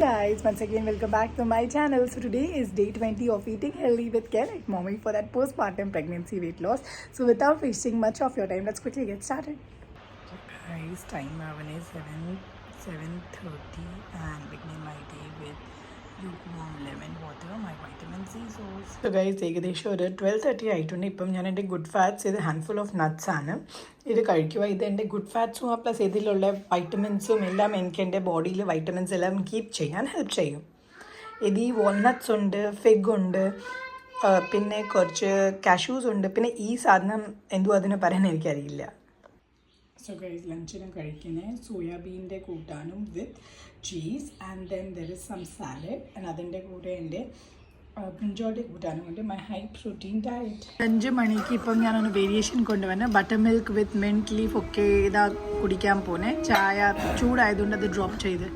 Guys, once again welcome back to my channel. So today is day 20 of eating healthy with care like mommy for that postpartum pregnancy weight loss. So without wasting much of your time, let's quickly get started. So guys, time is 7:30 and beginning my day with lukewarm lemon water, my vitamin C source. So guys, ഏകദേശം ഒരു 12:30 ആയിട്ടുണ്ട്. ഇപ്പം ഞാൻ എൻ്റെ good fats ഇത് handful of nuts ആണ് ഇത് കഴിക്കുക. ഇത് എൻ്റെ ഗുഡ് ഫാറ്റ്സും പ്ലസ് ഇതിലുള്ള വൈറ്റമിൻസും എല്ലാം എനിക്ക് എൻ്റെ ബോഡിയിൽ വൈറ്റമിൻസ് എല്ലാം കീപ്പ് ചെയ്യാൻ ഹെൽപ്പ് ചെയ്യും. ഇത് ഈ വാൾനട്ട്സ് ഉണ്ട്, ഫിഗ് ഉണ്ട്, പിന്നെ കുറച്ച് കാഷ്യൂസ് ഉണ്ട്, പിന്നെ ഈ സാധനം എന്തോ അതിന് പറയാൻ എനിക്കറിയില്ല. സോ ഗൈസ്, ലഞ്ചിനും കഴിക്കുന്നത് സോയാബീൻ്റെ കൂട്ടാനും with cheese and then there is some salad and അതിൻ്റെ കൂടെ എൻ്റെ ബ്രിഞ്ചോളുടെ കൂട്ടാനും കൊണ്ട് മൈ ഹൈ പ്രോട്ടീൻ ഡയറ്റ്. 5 മണിക്ക് ഇപ്പം ഞാനൊന്ന് വേരിയേഷൻ കൊണ്ടുവന്ന് buttermilk with mint leaf ഒക്കെ ഇതാ കുടിക്കാൻ പോന്നെ. ചായ ചൂടായതുകൊണ്ട് അത് ഡ്രോപ്പ് ചെയ്ത്